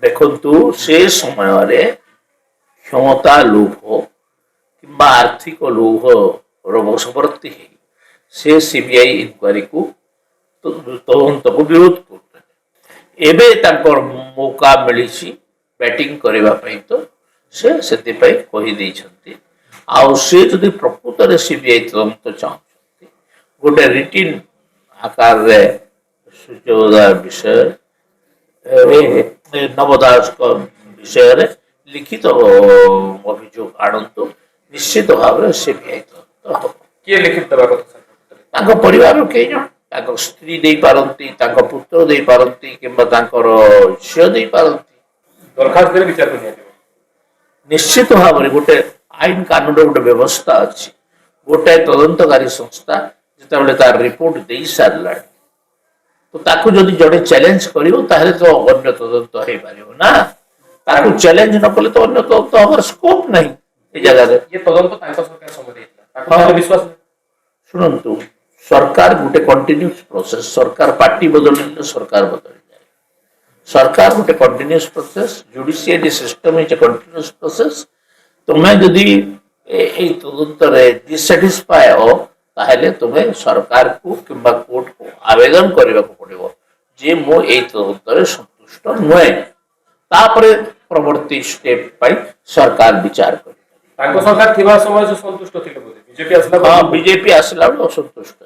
ଦେଖନ୍ତୁ ସେ ସମୟରେ କ୍ଷମତା ଲୋଭ କିମ୍ବା ଆର୍ଥିକ ଲୋଭର ବଶବର୍ତ୍ତୀ ହେଇ ସେ ସିବିଆଇ ଇନକ୍ୱାରୀକୁ ତଦନ୍ତକୁ ବିରୋଧ କରୁଥିଲେ। ଏବେ ତାଙ୍କର ମୌକା ମିଳିଛି ବ୍ୟାଟିଂ କରିବା ପାଇଁ, ତ ସେ ସେଥିପାଇଁ କହିଦେଇଛନ୍ତି। ଆଉ ସେ ଯଦି ପ୍ରକୃତରେ ସିବିଆଇ ତଦନ୍ତ ଚାହୁଁଛନ୍ତି, ଗୋଟେ ରିଟିନ୍ ଆକାରରେ ସୂର୍ଯ୍ୟୋଦୟ ବିଷୟରେ ନବ ଦାସଙ୍କ ବିଷୟରେ ଲିଖିତ ଅଭିଯୋଗ ଆଣନ୍ତୁ, ନିଶ୍ଚିତ ଭାବରେ ସିବିଆଇ ତଦନ୍ତ ହେବ। କିଏ ଲିଖିତ ଦେବା କଥା? ତାଙ୍କ ପରିବାରର କେହି ଜଣ, ତାଙ୍କ ସ୍ତ୍ରୀ ଦେଇପାରନ୍ତି, ତାଙ୍କ ପୁତ୍ର ଦେଇପାରନ୍ତି, କିମ୍ବା ତାଙ୍କର ଝିଅ ଦେଇପାରନ୍ତି। ଦରଖାସ୍ତ ଦେଲେ ବିଚାରକୁ ନିଆଯିବ। ନିଶ୍ଚିତ ଭାବରେ ଗୋଟେ ଆଇନ କାନୁନର ଗୋଟେ ବ୍ୟବସ୍ଥା ଅଛି। ଗୋଟାଏ ତଦନ୍ତକାରୀ ସଂସ୍ଥା ଯେତେବେଳେ ତାର ରିପୋର୍ଟ ଦେଇ ସାରିଲାଣି, ତ ତାକୁ ଯଦି ଜଣେ ଚ୍ୟାଲେଞ୍ଜ କରିବ ତାହେଲେ ତ ଅନ୍ୟ ତଦନ୍ତ ହେଇପାରିବ ନା। ତାକୁ ଚ୍ୟାଲେଞ୍ଜ ନ କଲେ ତ ଅନ୍ୟ ତଦନ୍ତ ହବାର ସ୍କୋପ ନାହିଁ ଏ ଜାଗାରେ। ଇଏ ତଦନ୍ତ ତାଙ୍କ ସରକାର ସମୟରେ ହେଇଥିଲା, ତାକୁ ବିଶ୍ୱାସ ନାହିଁ। ଶୁଣନ୍ତୁ, ସରକାର ଗୋଟେ କଣ୍ଟିନ୍ୟୁସ୍ ପ୍ରୋସେସ। ସରକାର ପାର୍ଟି ବଦଳିଲେ ସରକାର ବଦଳିଯାଏ। ସରକାର ଗୋଟେ continuous process, judiciary system is a continuous process. ତୁମେ ଯଦି ଏଇ ତଦନ୍ତରେ ଡିସାଟିସ୍ଫାଏ हो, ତାହେଲେ ତୁମେ ସରକାରକୁ କିମ୍ବା କୋର୍ଟକୁ ଆବେଦନ କରିବାକୁ ପଡ଼ିବ ଯେ ମୁଁ ଏଇ ତଦନ୍ତରେ ସନ୍ତୁଷ୍ଟ ନୁହେଁ। ତାପରେ ପରବର୍ତ୍ତୀ ସ୍ଟେପ ପାଇଁ ସରକାର ବିଚାର କରିବ। ତାଙ୍କ ସରକାର ଥିବା ସମୟରେ ସେ ସନ୍ତୁଷ୍ଟ ଥିଲେ ବୋଧେ, ବିଜେପି ଆସିଲା ହଁ, ବିଜେପି ଆସିଲା ବେଳେ ଅସନ୍ତୁଷ୍ଟ।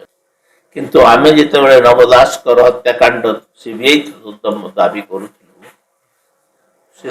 କିନ୍ତୁ ଆମେ ଯେତେବେଳେ ନବ ଦାସଙ୍କର ହତ୍ୟାକାଣ୍ଡ ସିବିଆଇ ତଦନ୍ତ ଦାବି କରୁଥିଲୁ, ସେ